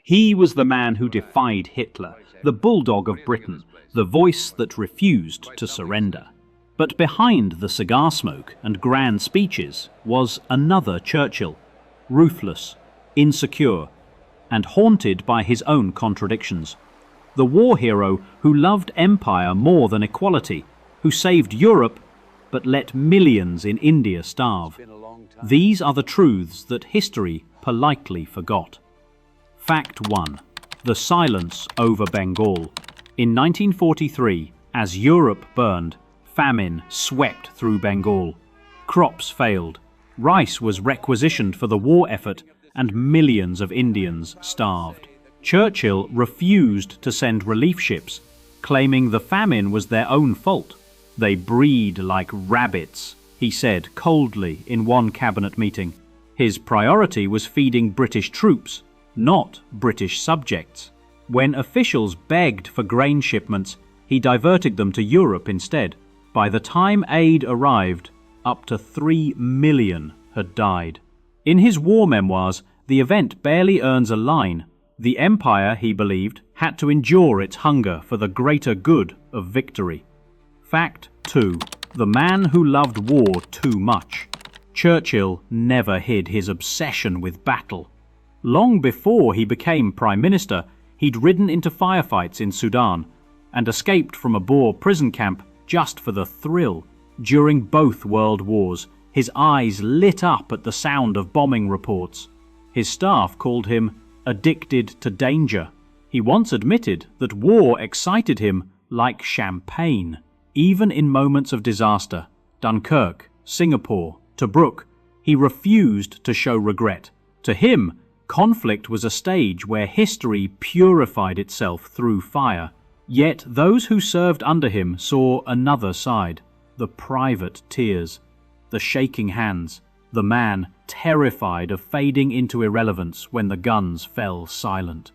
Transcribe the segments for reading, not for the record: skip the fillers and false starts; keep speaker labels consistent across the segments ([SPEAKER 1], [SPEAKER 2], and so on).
[SPEAKER 1] He was the man who defied Hitler, the bulldog of Britain, the voice that refused to surrender. But behind the cigar smoke and grand speeches was another Churchill, ruthless, insecure, and haunted by his own contradictions. The war hero who loved empire more than equality, who saved Europe but let millions in India starve. These are the truths that history politely forgot. Fact 1. The silence over Bengal. In 1943, as Europe burned, famine swept through Bengal. Crops failed, rice was requisitioned for the war effort, and millions of Indians starved. Churchill refused to send relief ships, claiming the famine was their own fault. "They breed like rabbits," he said coldly in one cabinet meeting. His priority was feeding British troops, not British subjects. When officials begged for grain shipments, he diverted them to Europe instead. By the time aid arrived, up to 3 million had died. In his war memoirs, the event barely earns a line. The empire, he believed, had to endure its hunger for the greater good of victory. Fact 2. The man who loved war too much. Churchill never hid his obsession with battle. Long before he became Prime Minister, he'd ridden into firefights in Sudan and escaped from a Boer prison camp just for the thrill. During both world wars, his eyes lit up at the sound of bombing reports. His staff called him addicted to danger. He once admitted that war excited him like champagne. Even in moments of disaster, Dunkirk, Singapore, Tobruk, he refused to show regret. To him, conflict was a stage where history purified itself through fire. Yet those who served under him saw another side, the private tears, the shaking hands, the man terrified of fading into irrelevance when the guns fell silent.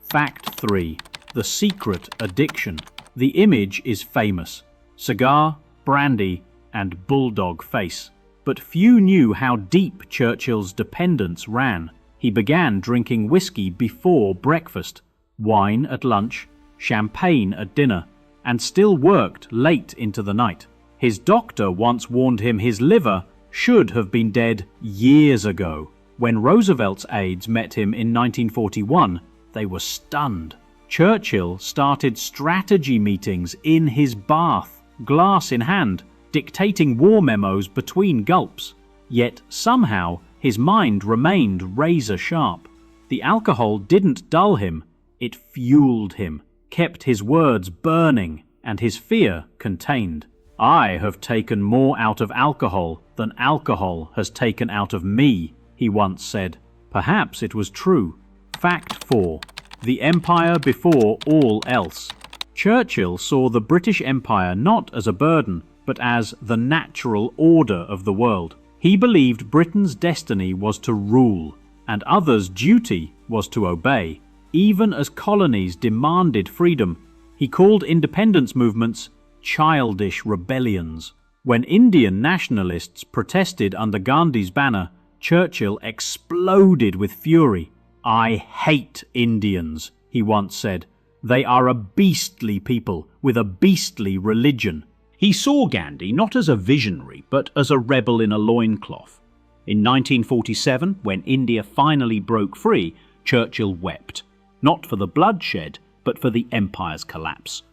[SPEAKER 1] Fact 3. The secret addiction. The image is famous. Cigar, brandy, and bulldog face. But few knew how deep Churchill's dependence ran. He began drinking whiskey before breakfast, wine at lunch, champagne at dinner, and still worked late into the night. His doctor once warned him his liver should have been dead years ago. When Roosevelt's aides met him in 1941, they were stunned. Churchill started strategy meetings in his bath, glass in hand, dictating war memos between gulps. Yet somehow his mind remained razor sharp. The alcohol didn't dull him, it fueled him, kept his words burning and his fear contained. "I have taken more out of alcohol than alcohol has taken out of me," he once said. Perhaps it was true. Fact 4. The empire before all else. Churchill saw the British Empire not as a burden, but as the natural order of the world. He believed Britain's destiny was to rule, and others' duty was to obey. Even as colonies demanded freedom, he called independence movements childish rebellions. When Indian nationalists protested under Gandhi's banner, Churchill exploded with fury. "I hate Indians," he once said. "They are a beastly people with a beastly religion." He saw Gandhi not as a visionary, but as a rebel in a loincloth. In 1947, when India finally broke free, Churchill wept, not for the bloodshed, but for the empire's collapse.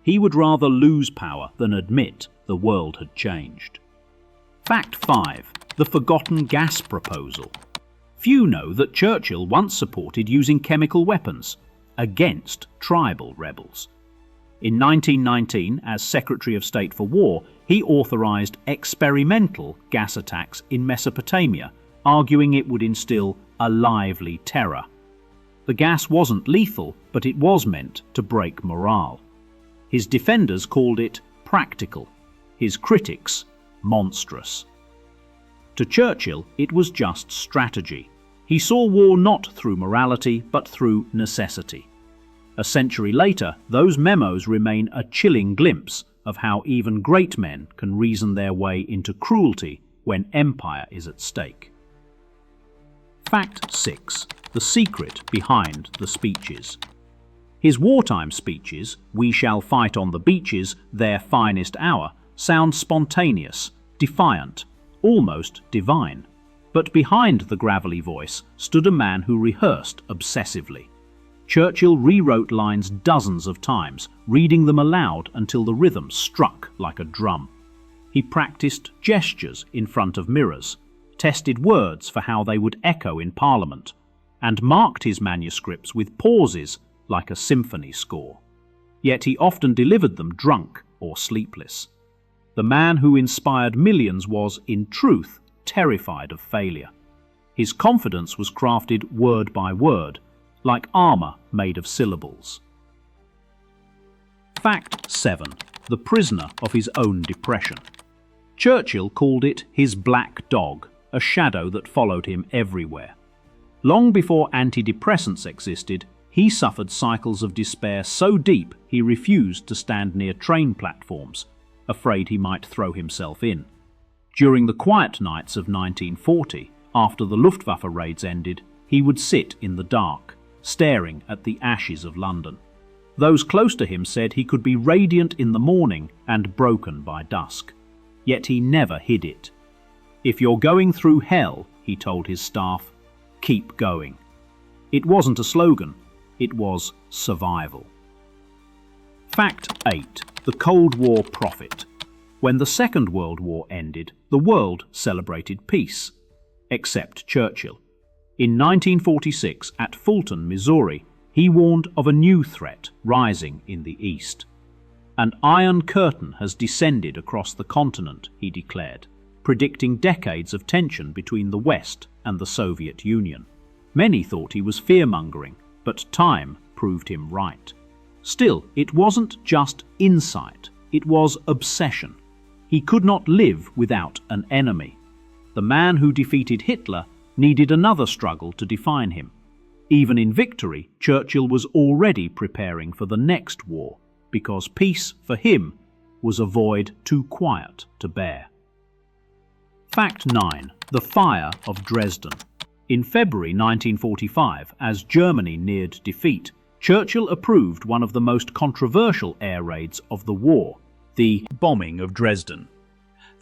[SPEAKER 1] He would rather lose power than admit the world had changed. Fact 5. The forgotten gas proposal. Few know that Churchill once supported using chemical weapons against tribal rebels. In 1919, as Secretary of State for War, he authorized experimental gas attacks in Mesopotamia, arguing it would instill a lively terror. The gas wasn't lethal, but it was meant to break morale. His defenders called it practical, his critics monstrous. To Churchill, it was just strategy. He saw war not through morality, but through necessity. A century later, those memos remain a chilling glimpse of how even great men can reason their way into cruelty when empire is at stake. Fact 6. The secret behind the speeches. His wartime speeches, "We shall fight on the beaches, their finest hour," sound spontaneous, defiant, almost divine. But behind the gravelly voice stood a man who rehearsed obsessively. Churchill rewrote lines dozens of times, reading them aloud until the rhythm struck like a drum. He practiced gestures in front of mirrors, tested words for how they would echo in Parliament, and marked his manuscripts with pauses like a symphony score. Yet he often delivered them drunk or sleepless. The man who inspired millions was, in truth, terrified of failure. His confidence was crafted word by word, like armor made of syllables. Fact 7. The prisoner of his own depression. Churchill called it his black dog, a shadow that followed him everywhere. Long before antidepressants existed, he suffered cycles of despair so deep he refused to stand near train platforms, afraid he might throw himself in. During the quiet nights of 1940, after the Luftwaffe raids ended, he would sit in the dark, staring at the ashes of London. Those close to him said he could be radiant in the morning and broken by dusk. Yet he never hid it. "If you're going through hell," he told his staff, "keep going." It wasn't a slogan, it was survival. Fact 8. The Cold War prophet. When the Second World War ended, the world celebrated peace, except Churchill. In 1946, at Fulton, Missouri, he warned of a new threat rising in the east. "An iron curtain has descended across the continent," he declared, predicting decades of tension between the West and the Soviet Union. Many thought he was fear-mongering, but time proved him right. Still, it wasn't just insight, it was obsession. He could not live without an enemy. The man who defeated Hitler needed another struggle to define him. Even in victory, Churchill was already preparing for the next war, because peace, for him, was a void too quiet to bear. Fact 9. The Fire of Dresden. In February 1945, as Germany neared defeat, Churchill approved one of the most controversial air raids of the war, the bombing of Dresden.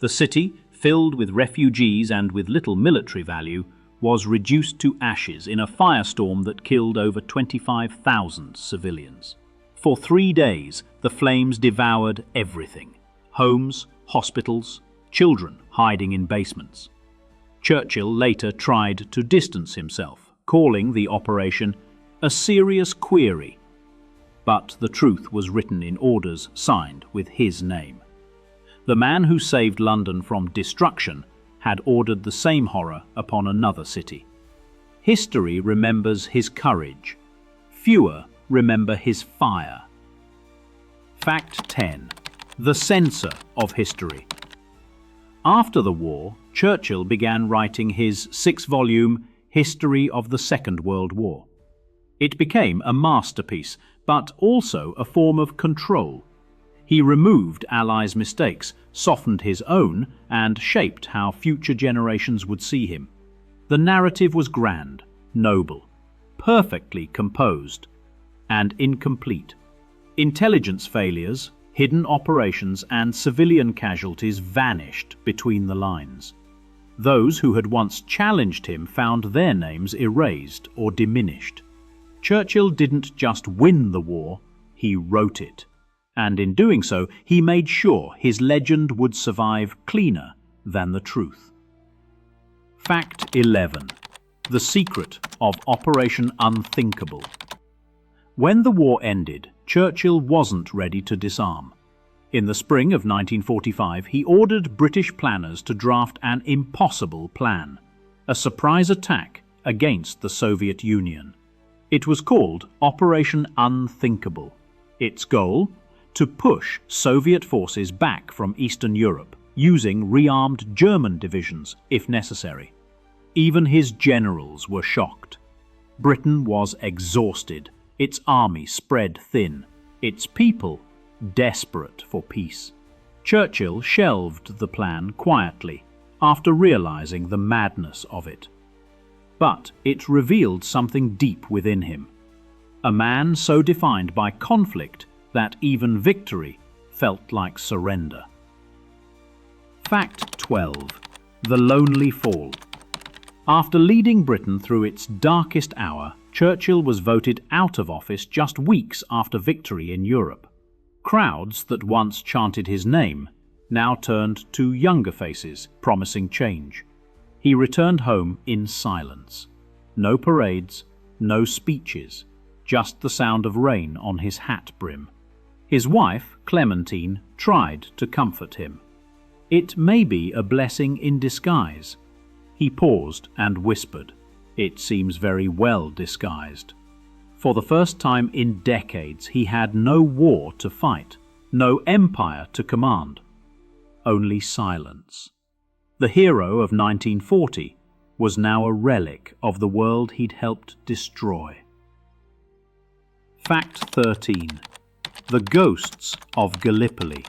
[SPEAKER 1] The city, filled with refugees and with little military value, was reduced to ashes in a firestorm that killed over 25,000 civilians. For 3 days, the flames devoured everything: homes, hospitals, children hiding in basements. Churchill later tried to distance himself, calling the operation a serious query. But the truth was written in orders signed with his name. The man who saved London from destruction had ordered the same horror upon another city. History remembers his courage. Fewer remember his fire. Fact 10. The censor of history. After the war, Churchill began writing his 6-volume History of the Second World War. It became a masterpiece, but also a form of control. He removed Allies' mistakes, softened his own, and shaped how future generations would see him. The narrative was grand, noble, perfectly composed, and incomplete. Intelligence failures, hidden operations, and civilian casualties vanished between the lines. Those who had once challenged him found their names erased or diminished. Churchill didn't just win the war, he wrote it. And in doing so, he made sure his legend would survive cleaner than the truth. Fact 11. The secret of Operation Unthinkable. When the war ended, Churchill wasn't ready to disarm. In the spring of 1945, he ordered British planners to draft an impossible plan, a surprise attack against the Soviet Union. It was called Operation Unthinkable. Its goal? To push Soviet forces back from Eastern Europe, using rearmed German divisions if necessary. Even his generals were shocked. Britain was exhausted, its army spread thin, its people desperate for peace. Churchill shelved the plan quietly after realizing the madness of it. but it revealed something deep within him. A man so defined by conflict that even victory felt like surrender. Fact 12. The Lonely Fall. After leading Britain through its darkest hour, Churchill was voted out of office just weeks after victory in Europe. Crowds that once chanted his name now turned to younger faces, promising change. He returned home in silence. No parades, no speeches, just the sound of rain on his hat brim. His wife, Clementine, tried to comfort him. It may be a blessing in disguise. He paused and whispered. It seems very well disguised. For the first time in decades, he had no war to fight, no empire to command. Only silence. The hero of 1940 was now a relic of the world he'd helped destroy. Fact 13. The Ghosts of Gallipoli.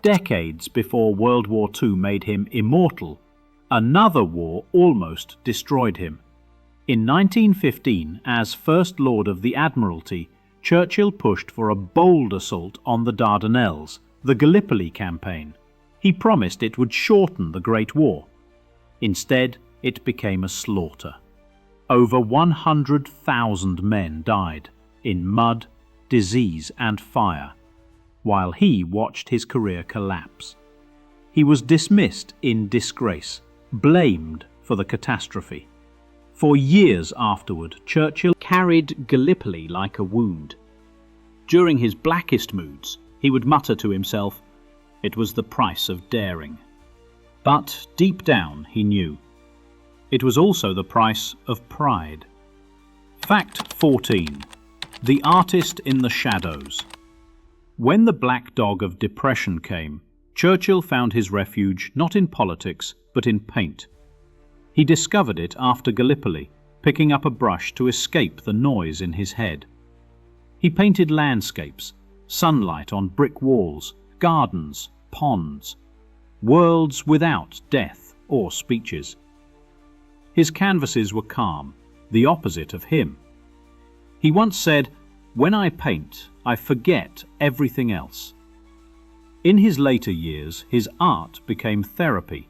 [SPEAKER 1] Decades before World War II made him immortal, another war almost destroyed him. In 1915, as First Lord of the Admiralty, Churchill pushed for a bold assault on the Dardanelles, the Gallipoli campaign. He promised it would shorten the Great War. Instead, it became a slaughter. Over 100,000 men died in mud, disease and fire, while he watched his career collapse. He was dismissed in disgrace, blamed for the catastrophe. For years afterward, Churchill carried Gallipoli like a wound. During his blackest moods, he would mutter to himself, "It was the price of daring." But deep down he knew. It was also the price of pride. Fact 14. The Artist in the Shadows. When the black dog of depression came, Churchill found his refuge not in politics, but in paint. He discovered it after Gallipoli, picking up a brush to escape the noise in his head. He painted landscapes, sunlight on brick walls, gardens, ponds, worlds without death or speeches. His canvases were calm, the opposite of him. He once said, "When I paint, I forget everything else." In his later years, his art became therapy,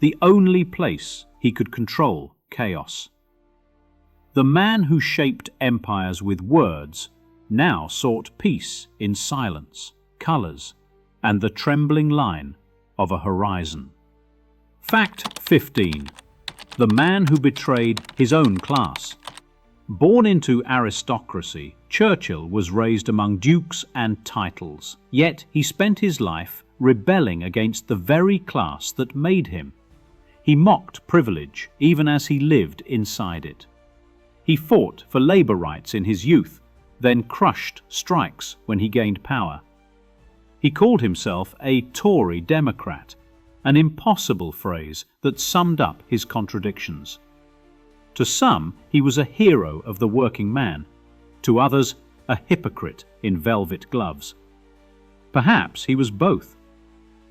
[SPEAKER 1] the only place he could control chaos. The man who shaped empires with words now sought peace in silence, colors, and the trembling line of a horizon. Fact 15. The man who betrayed his own class. Born into aristocracy, Churchill was raised among dukes and titles, yet he spent his life rebelling against the very class that made him. He mocked privilege even as he lived inside it. He fought for labor rights in his youth, then crushed strikes when he gained power. He called himself a Tory Democrat, an impossible phrase that summed up his contradictions. To some, he was a hero of the working man. To others, a hypocrite in velvet gloves. Perhaps he was both.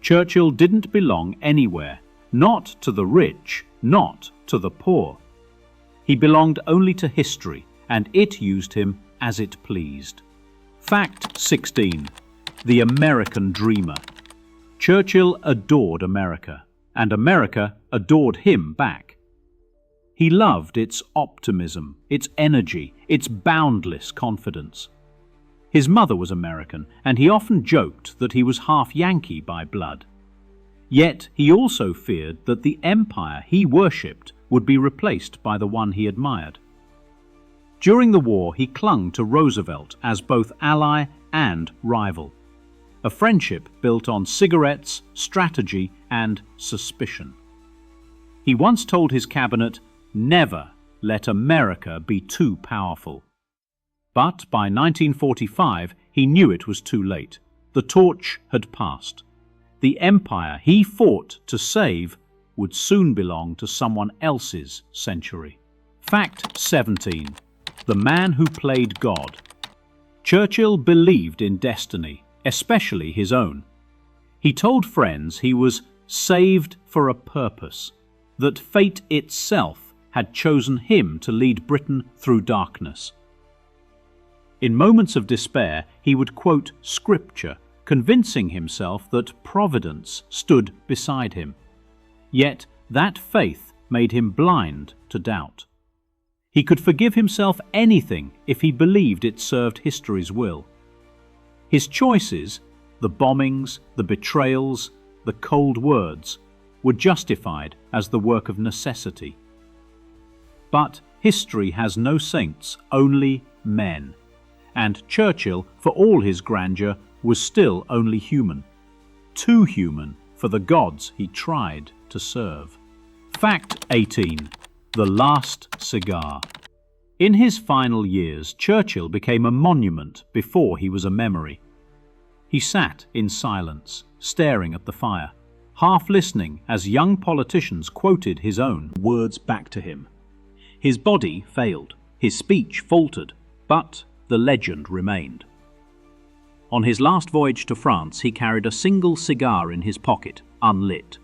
[SPEAKER 1] Churchill didn't belong anywhere, not to the rich, not to the poor. He belonged only to history, and it used him as it pleased. Fact 16. The American Dreamer. Churchill adored America, and America adored him back. He loved its optimism, its energy, its boundless confidence. His mother was American, and he often joked that he was half Yankee by blood. Yet he also feared that the empire he worshipped would be replaced by the one he admired. During the war, he clung to Roosevelt as both ally and rival. A friendship built on cigarettes, strategy, and suspicion. He once told his cabinet, "Never let America be too powerful." But by 1945, he knew it was too late. The torch had passed. The empire he fought to save would soon belong to someone else's century. Fact 17. The man who played God. Churchill believed in destiny, especially his own. He told friends he was saved for a purpose, that fate itself had chosen him to lead Britain through darkness. In moments of despair, he would quote scripture, convincing himself that providence stood beside him. Yet that faith made him blind to doubt. He could forgive himself anything if he believed it served history's will. His choices, the bombings, the betrayals, the cold words, were justified as the work of necessity. But history has no saints, only men. And Churchill, for all his grandeur, was still only human. Too human for the gods he tried to serve. Fact 18. The Last Cigar. In his final years, Churchill became a monument before he was a memory. He sat in silence, staring at the fire, half listening as young politicians quoted his own words back to him. His body failed, his speech faltered, but the legend remained. On his last voyage to France, he carried a single cigar in his pocket, unlit.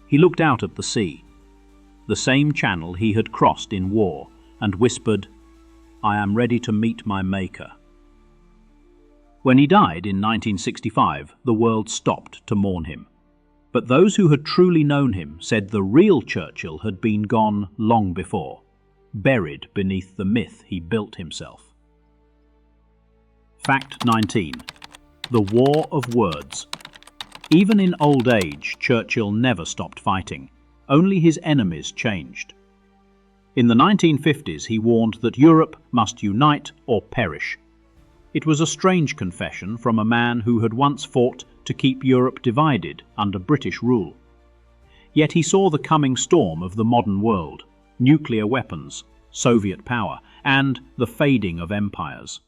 [SPEAKER 1] He looked out at the sea, the same channel he had crossed in war, and whispered, "I am ready to meet my Maker." When he died in 1965, the world stopped to mourn him. But those who had truly known him said the real Churchill had been gone long before, buried beneath the myth he built himself. Fact 19. The War of Words. Even in old age, Churchill never stopped fighting. Only his enemies changed. In the 1950s, he warned that Europe must unite or perish. It was a strange confession from a man who had once fought to keep Europe divided under British rule. Yet he saw the coming storm of the modern world, nuclear weapons, Soviet power, and the fading of empires.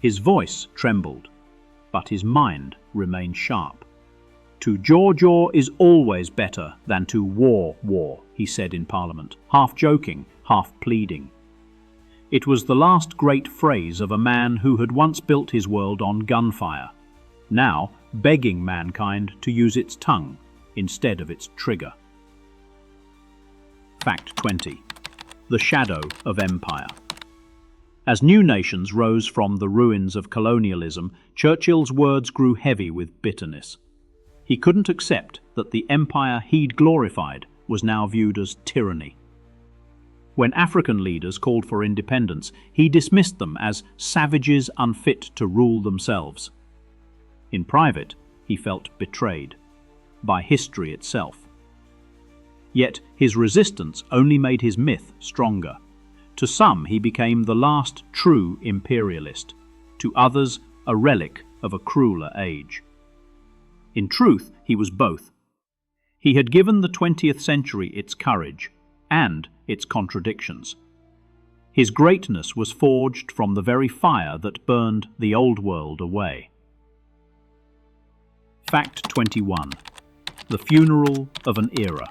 [SPEAKER 1] His voice trembled, but his mind remained sharp. "To jaw is always better than to war," he said in Parliament, half joking, half pleading. It was the last great phrase of a man who had once built his world on gunfire, now begging mankind to use its tongue instead of its trigger. Fact 20. The Shadow of Empire. As new nations rose from the ruins of colonialism, Churchill's words grew heavy with bitterness. He couldn't accept that the empire he'd glorified was now viewed as tyranny. When African leaders called for independence, he dismissed them as savages unfit to rule themselves. In private, he felt betrayed by history itself. Yet his resistance only made his myth stronger. To some, he became the last true imperialist. To others, a relic of a crueler age. In truth, he was both. He had given the 20th century its courage and its contradictions. His greatness was forged from the very fire that burned the old world away. Fact 21. The Funeral of an Era.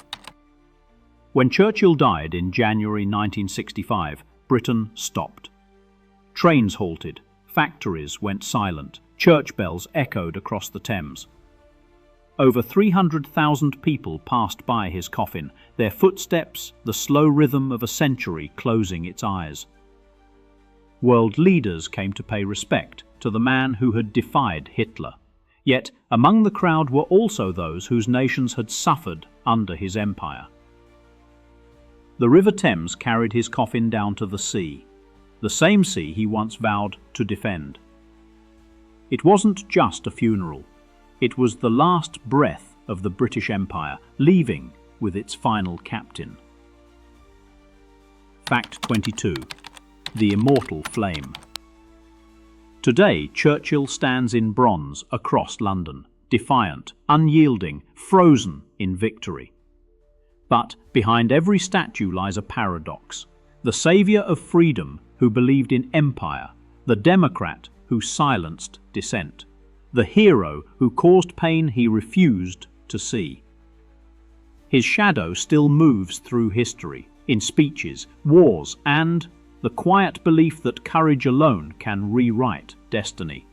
[SPEAKER 1] When Churchill died in January 1965, Britain stopped. Trains halted, factories went silent, church bells echoed across the Thames. Over 300,000 people passed by his coffin, their footsteps the slow rhythm of a century closing its eyes. World leaders came to pay respect to the man who had defied Hitler. Yet among the crowd were also those whose nations had suffered under his empire. The River Thames carried his coffin down to the sea, the same sea he once vowed to defend. It wasn't just a funeral. It was the last breath of the British Empire, leaving with its final captain. Fact 22. The Immortal Flame. Today, Churchill stands in bronze across London, defiant, unyielding, frozen in victory. But behind every statue lies a paradox. The saviour of freedom who believed in empire, the democrat who silenced dissent, the hero who caused pain he refused to see. His shadow still moves through history, in speeches, wars, and the quiet belief that courage alone can rewrite destiny.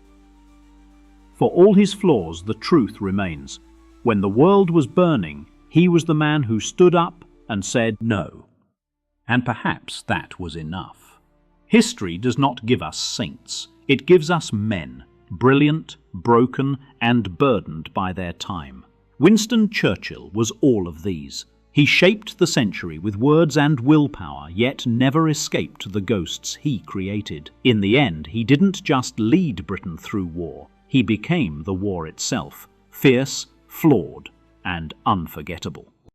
[SPEAKER 1] For all his flaws, the truth remains. When the world was burning, he was the man who stood up and said no. And perhaps that was enough. History does not give us saints. It gives us men, brilliant, broken, and burdened by their time. Winston Churchill was all of these. He shaped the century with words and willpower, yet never escaped the ghosts he created. In the end, he didn't just lead Britain through war. He became the war itself, fierce, flawed, and unforgettable.